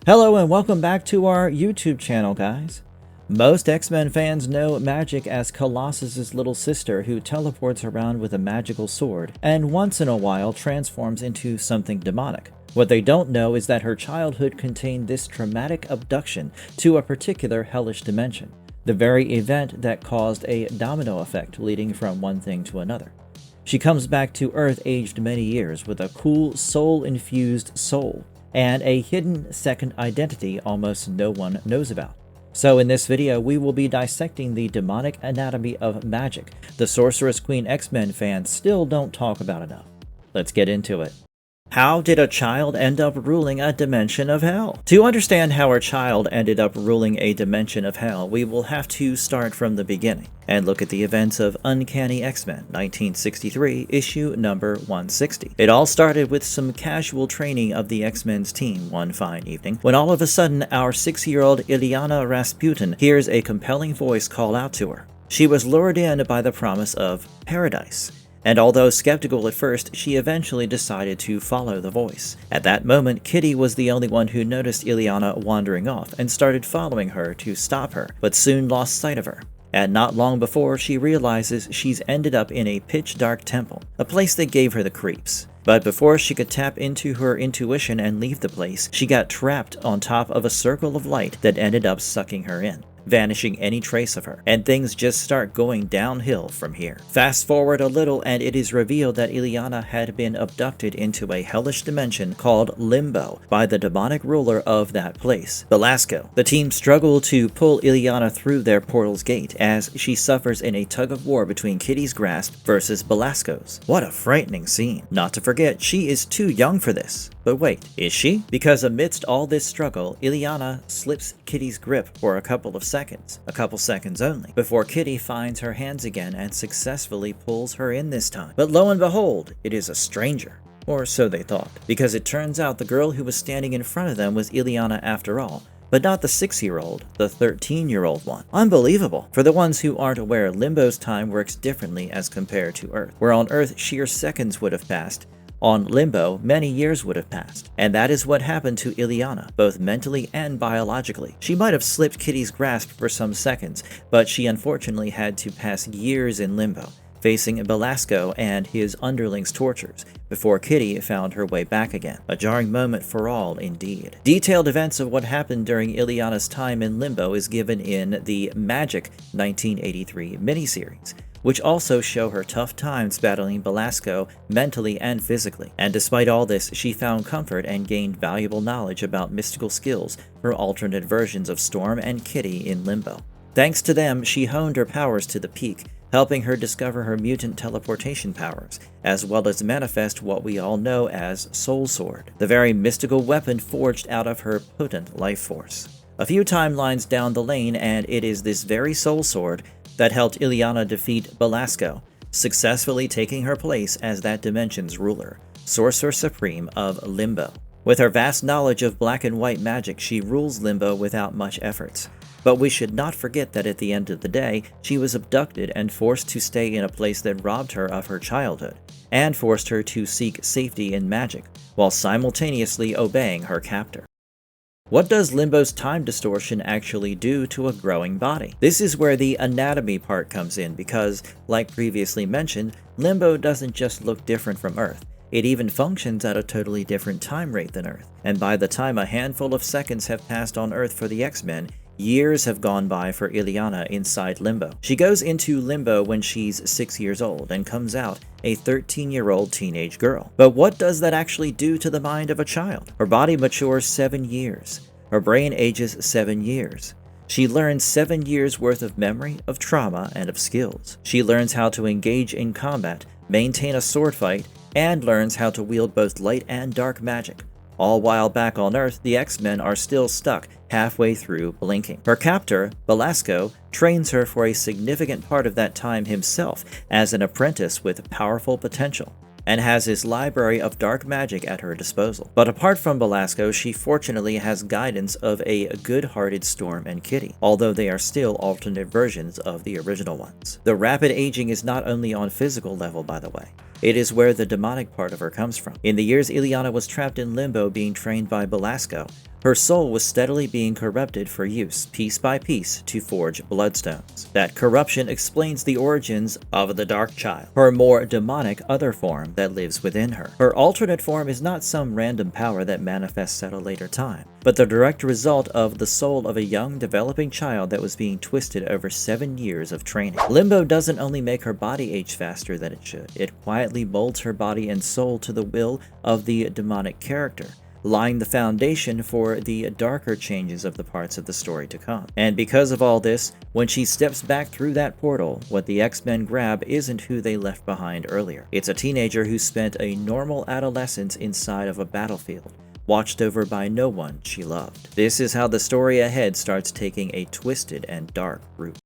Hello and welcome back to our YouTube channel, guys. Most X-Men fans know Magik as Colossus' little sister who teleports around with a magical sword and once in a while transforms into something demonic. What they don't know is that her childhood contained this traumatic abduction to a particular hellish dimension, the very event that caused a domino effect leading from one thing to another. She comes back to Earth aged many years with a cool soul-infused soul and a hidden second identity almost no one knows about. So in this video, we will be dissecting the demonic anatomy of Magik, the Sorceress Queen X-Men fans still don't talk about enough. Let's get into it. How did a child end up ruling a dimension of hell? To understand how our child ended up ruling a dimension of hell, we will have to start from the beginning and look at the events of Uncanny X-Men 1963, issue number 160. It all started with some casual training of the X-Men's team one fine evening, when all of a sudden our 6-year-old Illyana Rasputin hears a compelling voice call out to her. She was lured in by the promise of paradise, and although skeptical at first, she eventually decided to follow the voice. At that moment, Kitty was the only one who noticed Illyana wandering off and started following her to stop her, but soon lost sight of her. And not long before, she realizes she's ended up in a pitch-dark temple, a place that gave her the creeps. But before she could tap into her intuition and leave the place, she got trapped on top of a circle of light that ended up sucking her in, vanishing any trace of her, and things just start going downhill from here. Fast forward a little and it is revealed that Illyana had been abducted into a hellish dimension called Limbo by the demonic ruler of that place, Belasco. The team struggle to pull Illyana through their portal's gate as she suffers in a tug-of-war between Kitty's grasp versus Belasco's. What a frightening scene. Not to forget, she is too young for this. But wait, is she? Because amidst all this struggle, Illyana slips Kitty's grip for a couple seconds only, before Kitty finds her hands again and successfully pulls her in this time. But lo and behold, it is a stranger. Or so they thought, because it turns out the girl who was standing in front of them was Illyana after all, but not the 6-year-old, the 13-year-old one. Unbelievable! For the ones who aren't aware, Limbo's time works differently as compared to Earth. Where on Earth sheer seconds would have passed, on Limbo, many years would have passed, and that is what happened to Illyana, both mentally and biologically. She might have slipped Kitty's grasp for some seconds, but she unfortunately had to pass years in Limbo, facing Belasco and his underlings' tortures, before Kitty found her way back again. A jarring moment for all, indeed. Detailed events of what happened during Illyana's time in Limbo is given in the Magik 1983 miniseries, which also show her tough times battling Belasco mentally and physically. And despite all this, she found comfort and gained valuable knowledge about mystical skills for alternate versions of Storm and Kitty in Limbo. Thanks to them, she honed her powers to the peak, helping her discover her mutant teleportation powers, as well as manifest what we all know as Soul Sword, the very mystical weapon forged out of her potent life force. A few timelines down the lane, and it is this very Soul Sword that helped Illyana defeat Belasco, successfully taking her place as that dimension's ruler, Sorcerer Supreme of Limbo. With her vast knowledge of black and white magic, she rules Limbo without much efforts. But we should not forget that at the end of the day, she was abducted and forced to stay in a place that robbed her of her childhood, and forced her to seek safety in magic, while simultaneously obeying her captor. What does Limbo's time distortion actually do to a growing body? This is where the anatomy part comes in because, like previously mentioned, Limbo doesn't just look different from Earth. It even functions at a totally different time rate than Earth. And by the time a handful of seconds have passed on Earth for the X-Men, years have gone by for Illyana inside Limbo. She goes into Limbo when she's 6 years old and comes out a 13-year-old teenage girl. But what does that actually do to the mind of a child? Her body matures 7 years. Her brain ages 7 years. She learns 7 years worth of memory, of trauma, and of skills. She learns how to engage in combat, maintain a sword fight, and learns how to wield both light and dark magic. All while back on Earth, the X-Men are still stuck halfway through blinking. Her captor, Belasco, trains her for a significant part of that time himself as an apprentice with powerful potential, and has his library of dark magic at her disposal. But apart from Belasco, she fortunately has guidance of a good-hearted Storm and Kitty, although they are still alternate versions of the original ones. The rapid aging is not only on physical level, by the way. It is where the demonic part of her comes from. In the years Ileana was trapped in Limbo being trained by Belasco, her soul was steadily being corrupted for use, piece by piece, to forge bloodstones. That corruption explains the origins of the Dark Child, her more demonic other form that lives within her. Her alternate form is not some random power that manifests at a later time, but the direct result of the soul of a young, developing child that was being twisted over 7 years of training. Limbo doesn't only make her body age faster than it should, it quietly molds her body and soul to the will of the demonic character, laying the foundation for the darker changes of the parts of the story to come. And because of all this, when she steps back through that portal, what the X-Men grab isn't who they left behind earlier. It's a teenager who spent a normal adolescence inside of a battlefield, watched over by no one she loved. This is how the story ahead starts taking a twisted and dark route.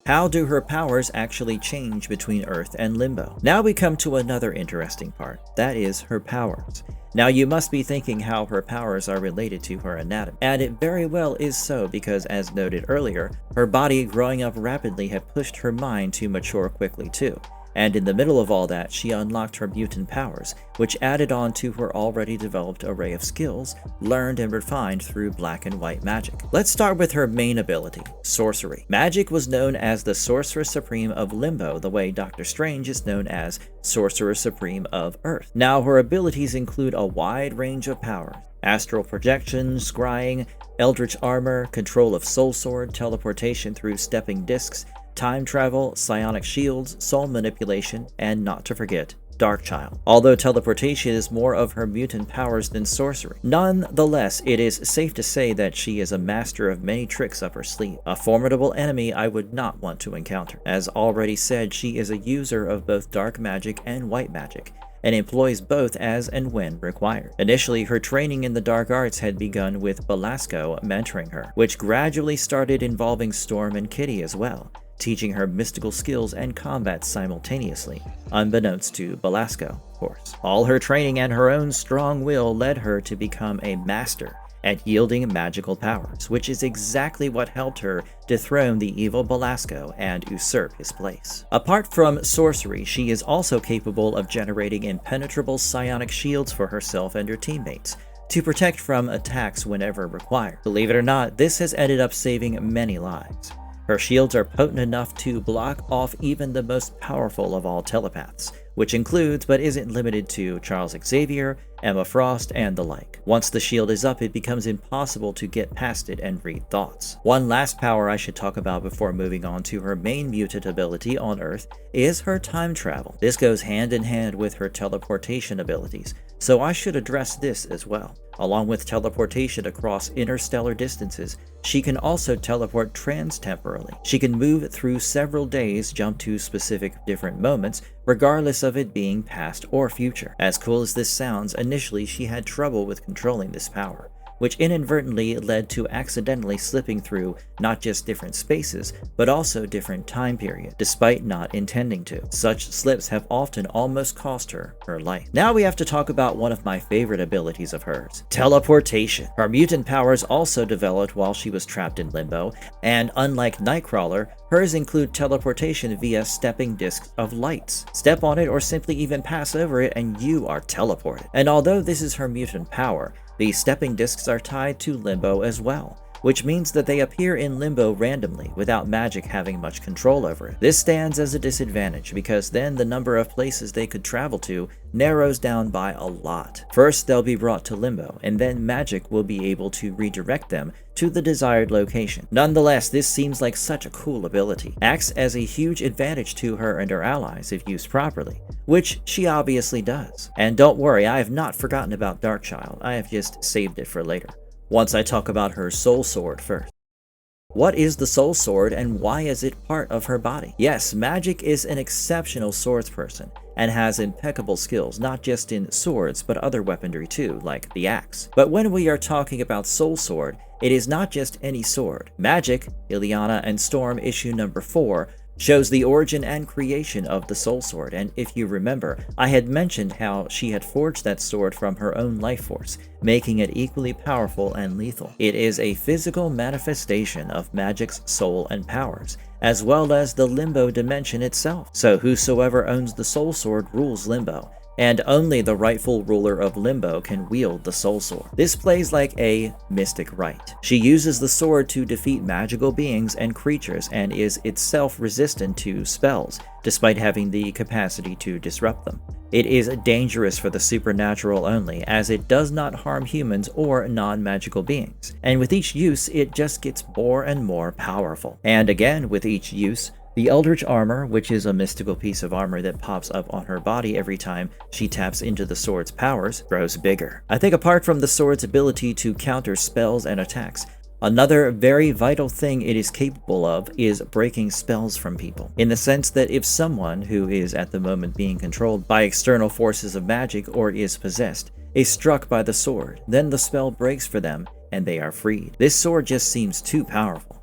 How do her powers actually change between Earth and Limbo? Now we come to another interesting part, that is her powers. Now you must be thinking how her powers are related to her anatomy, and it very well is so because, as noted earlier, her body growing up rapidly had pushed her mind to mature quickly too. And in the middle of all that, she unlocked her mutant powers, which added on to her already developed array of skills, learned and refined through black and white magic. Let's start with her main ability, sorcery. Magik was known as the Sorceress Supreme of Limbo, the way Doctor Strange is known as Sorcerer Supreme of Earth. Now, her abilities include a wide range of powers: astral projection, scrying, eldritch armor, control of soul sword, teleportation through stepping discs, time travel, psionic shields, soul manipulation, and not to forget, Dark Child. Although teleportation is more of her mutant powers than sorcery, nonetheless, it is safe to say that she is a master of many tricks up her sleeve, a formidable enemy I would not want to encounter. As already said, she is a user of both dark magic and white magic, and employs both as and when required. Initially, her training in the dark arts had begun with Belasco mentoring her, which gradually started involving Storm and Kitty as well, teaching her mystical skills and combat simultaneously, unbeknownst to Belasco, of course. All her training and her own strong will led her to become a master at yielding magical powers, which is exactly what helped her dethrone the evil Belasco and usurp his place. Apart from sorcery, she is also capable of generating impenetrable psionic shields for herself and her teammates, to protect from attacks whenever required. Believe it or not, this has ended up saving many lives. Her shields are potent enough to block off even the most powerful of all telepaths, which includes but isn't limited to Charles Xavier, Emma Frost, and the like. Once the shield is up, it becomes impossible to get past it and read thoughts. One last power I should talk about before moving on to her main mutant ability on Earth is her time travel. This goes hand in hand with her teleportation abilities, so I should address this as well. Along with teleportation across interstellar distances, she can also teleport trans-temporally. She can move through several days, jump to specific different moments, regardless of it being past or future. As cool as this sounds, initially she had trouble with controlling this power, which inadvertently led to accidentally slipping through not just different spaces, but also different time periods, despite not intending to. Such slips have often almost cost her her life. Now we have to talk about one of my favorite abilities of hers, teleportation. Her mutant powers also developed while she was trapped in Limbo, and unlike Nightcrawler, hers include teleportation via stepping discs of lights. Step on it or simply even pass over it and you are teleported. And although this is her mutant power, the stepping discs are tied to Limbo as well, which means that they appear in Limbo randomly without Magik having much control over it. This stands as a disadvantage because then the number of places they could travel to narrows down by a lot. First, they'll be brought to Limbo, and then Magik will be able to redirect them to the desired location. Nonetheless, this seems like such a cool ability. Acts as a huge advantage to her and her allies if used properly, which she obviously does. And don't worry, I have not forgotten about Darkchild, I have just saved it for later, once I talk about her soul sword first. What is the soul sword and why is it part of her body? Yes, Magik is an exceptional swordsperson and has impeccable skills, not just in swords, but other weaponry too, like the axe. But when we are talking about soul sword, it is not just any sword. Magik, Ileana, and Storm issue number 4 shows the origin and creation of the soul sword, and if you remember, I had mentioned how she had forged that sword from her own life force, making it equally powerful and lethal. It is a physical manifestation of Magik's soul and powers, as well as the Limbo dimension itself. So whosoever owns the soul sword rules Limbo, and only the rightful ruler of Limbo can wield the soul sword. This plays like a mystic rite. She uses the sword to defeat magical beings and creatures and is itself resistant to spells, despite having the capacity to disrupt them. It is dangerous for the supernatural only, as it does not harm humans or non-magical beings. And with each use, it just gets more and more powerful. And again, with each use, the Eldritch Armor, which is a mystical piece of armor that pops up on her body every time she taps into the sword's powers, grows bigger. I think apart from the sword's ability to counter spells and attacks, another very vital thing it is capable of is breaking spells from people, in the sense that if someone who is at the moment being controlled by external forces of magic or is possessed is struck by the sword, then the spell breaks for them and they are freed. This sword just seems too powerful.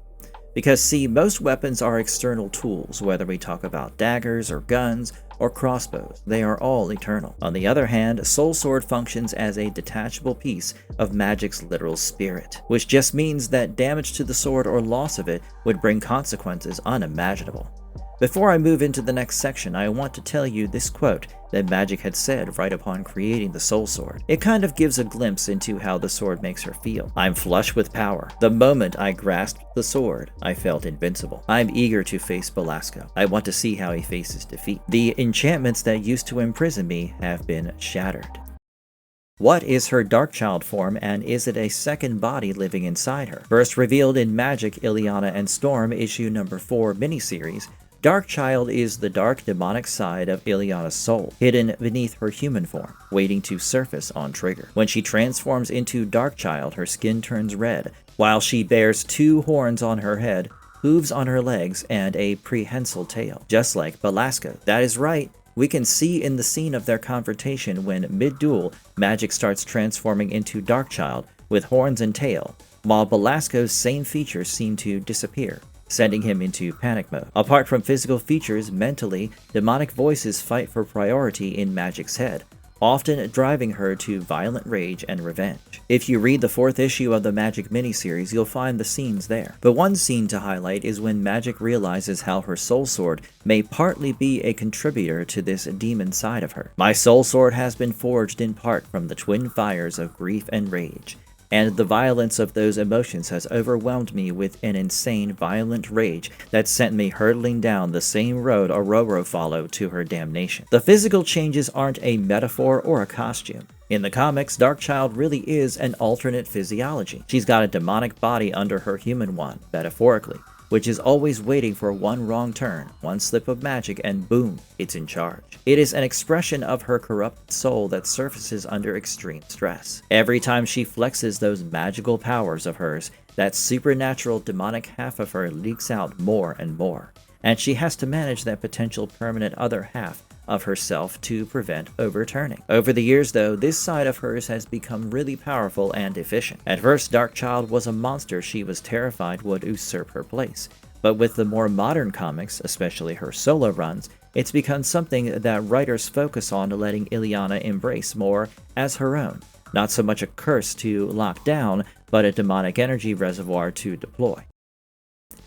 Because see, most weapons are external tools, whether we talk about daggers or guns or crossbows, they are all eternal. On the other hand, Soul Sword functions as a detachable piece of Magik's literal spirit, which just means that damage to the sword or loss of it would bring consequences unimaginable. Before I move into the next section, I want to tell you this quote that Magik had said right upon creating the Soul Sword. It kind of gives a glimpse into how the sword makes her feel. "I'm flush with power. The moment I grasped the sword, I felt invincible. I'm eager to face Belasco. I want to see how he faces defeat. The enchantments that used to imprison me have been shattered." What is her Darkchild form, and is it a second body living inside her? First revealed in Magik, Ileana and Storm issue number 4 miniseries, Darkchild is the dark demonic side of Ileana's soul, hidden beneath her human form, waiting to surface on trigger. When she transforms into Darkchild, her skin turns red, while she bears 2 horns on her head, hooves on her legs, and a prehensile tail, just like Belasco. That is right. We can see in the scene of their confrontation when mid-duel, Magik starts transforming into Darkchild with horns and tail, while Belasco's same features seem to disappear, sending him into panic mode. Apart from physical features, mentally, demonic voices fight for priority in Magik's head, often driving her to violent rage and revenge. If you read the 4th issue of the Magik miniseries, you'll find the scenes there. But one scene to highlight is when Magik realizes how her soul sword may partly be a contributor to this demon side of her. "My soul sword has been forged in part from the twin fires of grief and rage, and the violence of those emotions has overwhelmed me with an insane, violent rage that sent me hurtling down the same road Aurora followed to her damnation." The physical changes aren't a metaphor or a costume. In the comics, Darkchild really is an alternate physiology. She's got a demonic body under her human one, metaphorically, which is always waiting for one wrong turn, one slip of magic, and boom, it's in charge. It is an expression of her corrupt soul that surfaces under extreme stress. Every time she flexes those magical powers of hers, that supernatural demonic half of her leaks out more and more, and she has to manage that potential permanent other half of herself to prevent overturning. Over the years though, this side of hers has become really powerful and efficient. At first, Darkchild was a monster she was terrified would usurp her place, but with the more modern comics, especially her solo runs, it's become something that writers focus on letting Ileana embrace more as her own. Not so much a curse to lock down, but a demonic energy reservoir to deploy.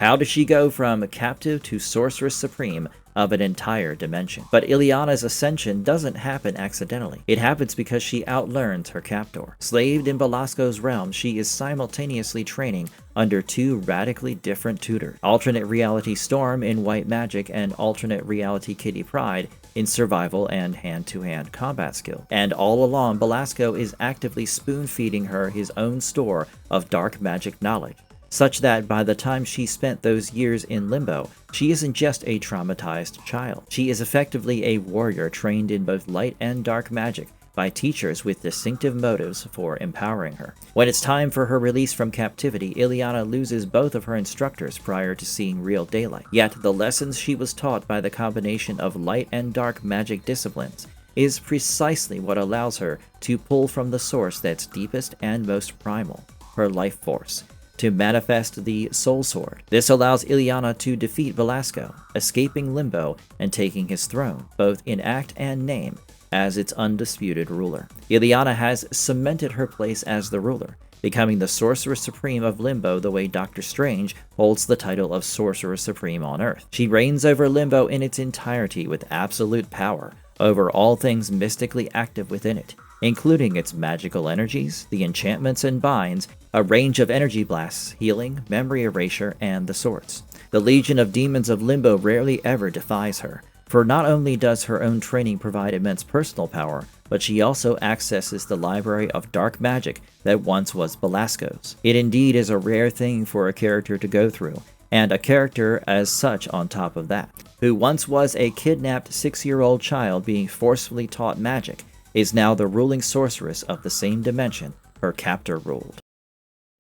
How does she go from captive to sorceress supreme of an entire dimension? But Ileana's ascension doesn't happen accidentally. It happens because she outlearns her captor. Slaved in Belasco's realm, she is simultaneously training under 2 radically different tutors. Alternate reality Storm in White Magik and alternate reality Kitty Pryde in survival and hand-to-hand combat skill. And all along, Belasco is actively spoon-feeding her his own store of dark magic knowledge, such that by the time she spent those years in Limbo, she isn't just a traumatized child. She is effectively a warrior trained in both light and dark magic by teachers with distinctive motives for empowering her. When it's time for her release from captivity, Ileana loses both of her instructors prior to seeing real daylight. Yet the lessons she was taught by the combination of light and dark magic disciplines is precisely what allows her to pull from the source that's deepest and most primal, her life force. to manifest the soul sword. This allows Ileana to defeat Belasco, escaping Limbo and taking his throne, both in act and name, as its undisputed ruler. Ileana has cemented her place as the ruler, becoming the Sorceress Supreme of Limbo the way Doctor Strange holds the title of Sorcerer Supreme on Earth. She reigns over Limbo in its entirety with absolute power over all things mystically active within it, including its magical energies, the enchantments and binds, a range of energy blasts, healing, memory erasure, and the sorts. The Legion of Demons of Limbo rarely ever defies her, for not only does her own training provide immense personal power, but she also accesses the library of dark magic that once was Belasco's. It indeed is a rare thing for a character to go through, and a character as such on top of that, who once was a kidnapped 6-year-old child being forcefully taught magic, is now the ruling sorceress of the same dimension her captor ruled.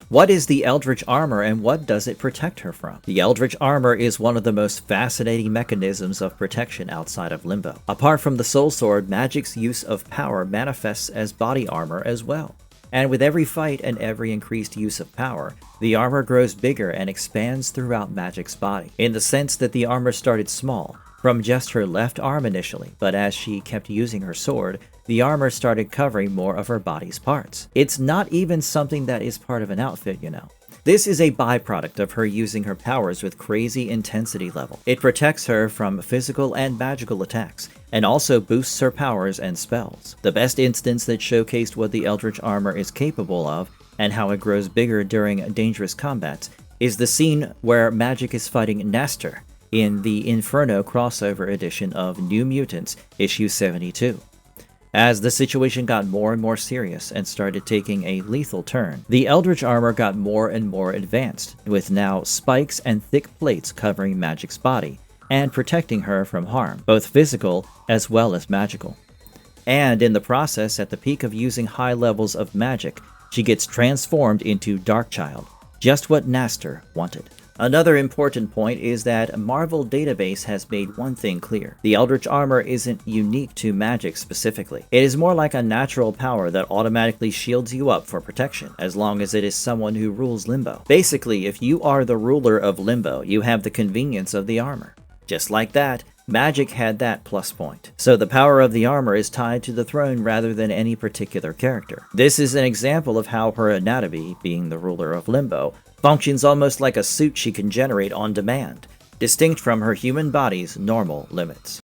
What is the Eldritch Armor and what does it protect her from? The Eldritch Armor is one of the most fascinating mechanisms of protection outside of Limbo. Apart from the Soul Sword, Magik's use of power manifests as body armor as well. And with every fight and every increased use of power, the armor grows bigger and expands throughout Magik's body, in the sense that the armor started small, from just her left arm initially, but as she kept using her sword, the armor started covering more of her body's parts. It's not even something that is part of an outfit, you know. This is a byproduct of her using her powers with crazy intensity level. It protects her from physical and magical attacks, and also boosts her powers and spells. The best instance that showcased what the Eldritch Armor is capable of, and how it grows bigger during dangerous combats, is the scene where Magik is fighting Nestor in the Inferno crossover edition of New Mutants issue 72. As the situation got more and more serious and started taking a lethal turn, the Eldritch Armor got more and more advanced, with now spikes and thick plates covering Magik's body and protecting her from harm, both physical as well as magical. And in the process, at the peak of using high levels of magic, she gets transformed into Darkchild, just what Nestor wanted. Another important point is that Marvel Database has made one thing clear. The Eldritch Armor isn't unique to Magik specifically. It is more like a natural power that automatically shields you up for protection, as long as it is someone who rules Limbo. Basically, if you are the ruler of Limbo, you have the convenience of the armor. Just like that, Magik had that plus point. So the power of the armor is tied to the throne rather than any particular character. This is an example of how her anatomy, being the ruler of Limbo, functions almost like a suit she can generate on demand, distinct from her human body's normal limits.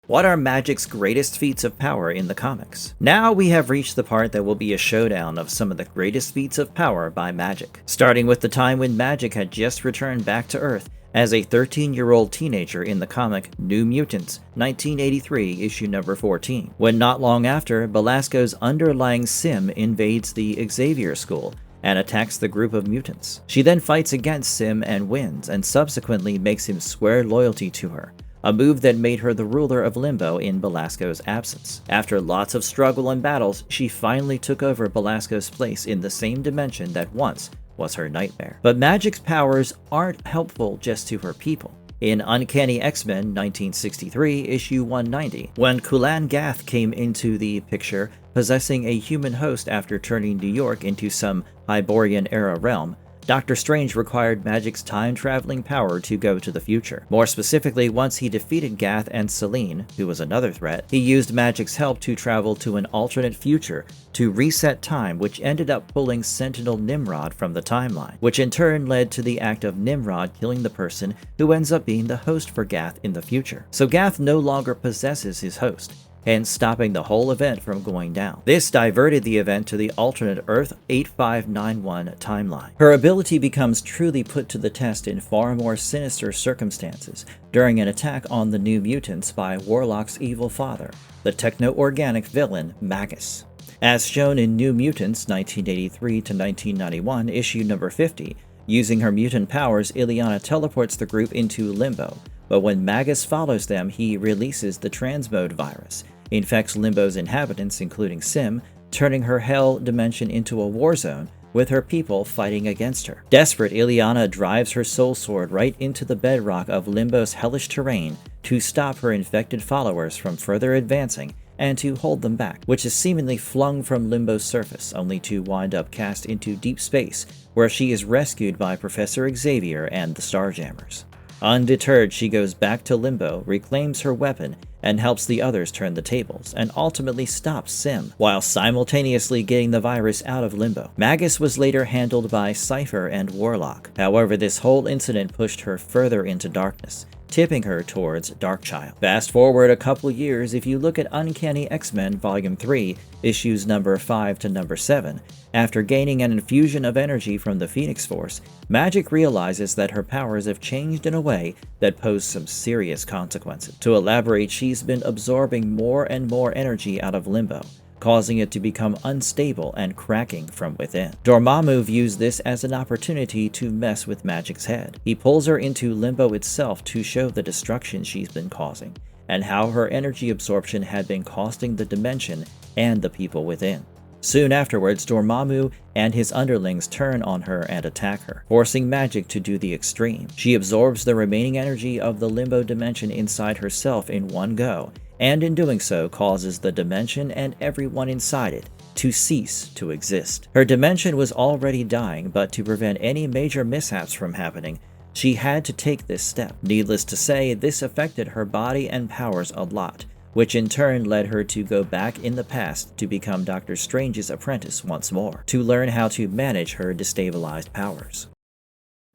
What are Magik's greatest feats of power in the comics? Now we have reached the part that will be a showdown of some of the greatest feats of power by Magik, starting with the time when Magik had just returned back to Earth as a 13-year-old teenager in the comic New Mutants, 1983, issue number 14, when not long after, Belasco's underlying Sim invades the Xavier School and attacks the group of mutants. She then fights against Sim and wins, and subsequently makes him swear loyalty to her, a move that made her the ruler of Limbo in Belasco's absence. After lots of struggle and battles, she finally took over Belasco's place in the same dimension that once was her nightmare. But Magik's powers aren't helpful just to her people. In Uncanny X-Men 1963, issue 190, when Kulan Gath came into the picture possessing a human host after turning New York into some Hyborian-era realm, Doctor Strange required Magik's time-traveling power to go to the future. More specifically, once he defeated Gath and Selene, who was another threat, he used Magik's help to travel to an alternate future to reset time, which ended up pulling Sentinel Nimrod from the timeline, which in turn led to the act of Nimrod killing the person who ends up being the host for Gath in the future. So Gath no longer possesses his host, and stopping the whole event from going down. This diverted the event to the alternate Earth 8591 timeline. Her ability becomes truly put to the test in far more sinister circumstances during an attack on the New Mutants by Warlock's evil father, the techno-organic villain Magus. As shown in New Mutants 1983 to 1991, issue number 50, using her mutant powers, Ileana teleports the group into Limbo, but when Magus follows them, he releases the transmode virus, infects Limbo's inhabitants, including Sim, turning her hell dimension into a war zone, with her people fighting against her. Desperate, Ileana drives her soul sword right into the bedrock of Limbo's hellish terrain to stop her infected followers from further advancing and to hold them back, which is seemingly flung from Limbo's surface, only to wind up cast into deep space, where she is rescued by Professor Xavier and the Starjammers. Undeterred, she goes back to Limbo, reclaims her weapon, and helps the others turn the tables, and ultimately stops Sim, while simultaneously getting the virus out of Limbo. Magus was later handled by Cypher and Warlock. However, this whole incident pushed her further into darkness, tipping her towards Darkchild. Fast forward a couple years, if you look at Uncanny X-Men Volume 3, issues number 5 to number 7, after gaining an infusion of energy from the Phoenix Force, Magik realizes that her powers have changed in a way that pose some serious consequences. To elaborate, she's been absorbing more and more energy out of Limbo, causing it to become unstable and cracking from within. Dormammu views this as an opportunity to mess with Magik's head. He pulls her into Limbo itself to show the destruction she's been causing, and how her energy absorption had been costing the dimension and the people within. Soon afterwards, Dormammu and his underlings turn on her and attack her, forcing Magik to do the extreme. She absorbs the remaining energy of the Limbo dimension inside herself in one go, and in doing so causes the dimension and everyone inside it to cease to exist. Her dimension was already dying, but to prevent any major mishaps from happening, she had to take this step. Needless to say, this affected her body and powers a lot, which in turn led her to go back in the past to become Doctor Strange's apprentice once more, to learn how to manage her destabilized powers.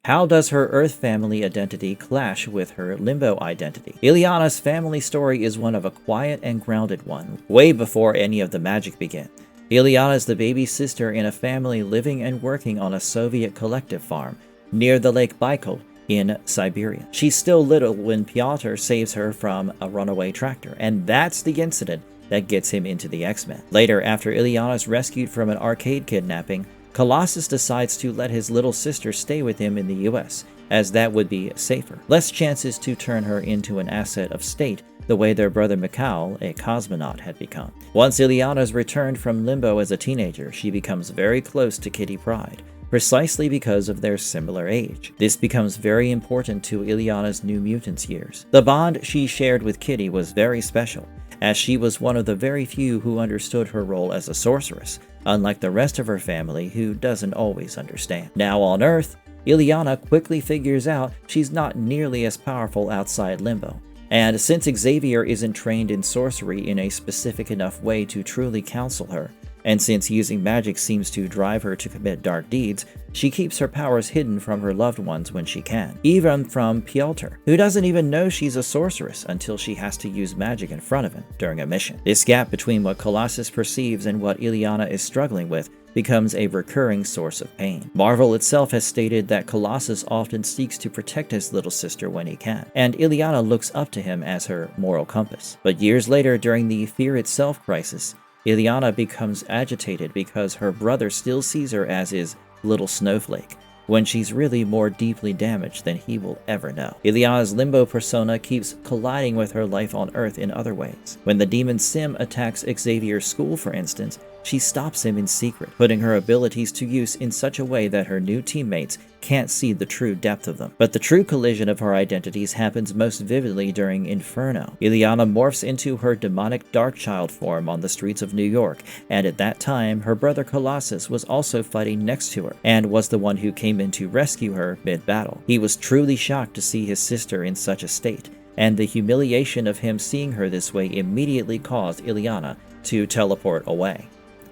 How does her Earth family identity clash with her Limbo identity? Illyana's family story is one of a quiet and grounded one, way before any of the magic began. Illyana is the baby sister in a family living and working on a Soviet collective farm near the Lake Baikal in Siberia. She's still little when Pyotr saves her from a runaway tractor, and that's the incident that gets him into the X-Men. Later, after Illyana is rescued from an arcade kidnapping, Colossus decides to let his little sister stay with him in the US, as that would be safer. Less chances to turn her into an asset of state, the way their brother Mikhail, a cosmonaut, had become. Once Illyana is returned from Limbo as a teenager, she becomes very close to Kitty Pryde, precisely because of their similar age. This becomes very important to Illyana's New Mutants years. The bond she shared with Kitty was very special, as she was one of the very few who understood her role as a sorceress, unlike the rest of her family who doesn't always understand. Now on Earth, Illyana quickly figures out she's not nearly as powerful outside Limbo, and since Xavier isn't trained in sorcery in a specific enough way to truly counsel her, and since using magic seems to drive her to commit dark deeds, she keeps her powers hidden from her loved ones when she can, even from Pyotr, who doesn't even know she's a sorceress until she has to use magic in front of him during a mission. This gap between what Colossus perceives and what Illyana is struggling with becomes a recurring source of pain. Marvel itself has stated that Colossus often seeks to protect his little sister when he can, and Illyana looks up to him as her moral compass. But years later, during the Fear Itself crisis, Illyana becomes agitated because her brother still sees her as his little snowflake, when she's really more deeply damaged than he will ever know. Illyana's Limbo persona keeps colliding with her life on Earth in other ways. When the demon Sim attacks Xavier's school, for instance, she stops him in secret, putting her abilities to use in such a way that her new teammates can't see the true depth of them. But the true collision of her identities happens most vividly during Inferno. Illyana morphs into her demonic Darkchild form on the streets of New York, and at that time, her brother Colossus was also fighting next to her, and was the one who came in to rescue her mid-battle. He was truly shocked to see his sister in such a state, and the humiliation of him seeing her this way immediately caused Illyana to teleport away.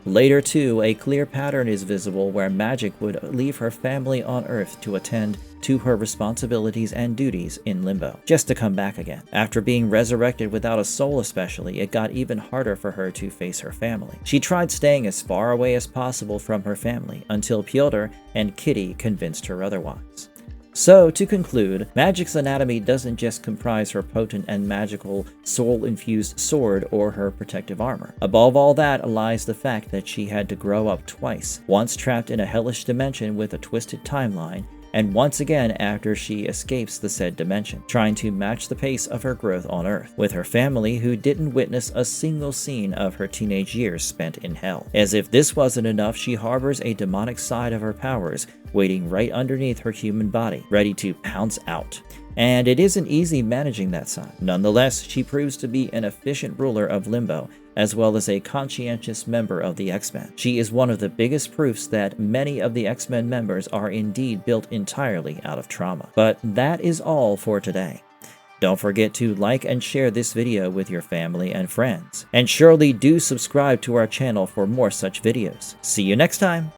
Later too, a clear pattern is visible where Magik would leave her family on Earth to attend to her responsibilities and duties in Limbo, just to come back again. After being resurrected without a soul especially, it got even harder for her to face her family. She tried staying as far away as possible from her family, until Pyotr and Kitty convinced her otherwise. So, to conclude, Magik's anatomy doesn't just comprise her potent and magical soul-infused sword or her protective armor. Above all that lies the fact that she had to grow up twice, once trapped in a hellish dimension with a twisted timeline, and once again after she escapes the said dimension, trying to match the pace of her growth on Earth, with her family who didn't witness a single scene of her teenage years spent in hell. As if this wasn't enough, she harbors a demonic side of her powers waiting right underneath her human body, ready to pounce out. and it isn't easy managing that side. Nonetheless, she proves to be an efficient ruler of Limbo, as well as a conscientious member of the X-Men. She is one of the biggest proofs that many of the X-Men members are indeed built entirely out of trauma. But that is all for today. Don't forget to like and share this video with your family and friends. And surely do subscribe to our channel for more such videos. See you next time!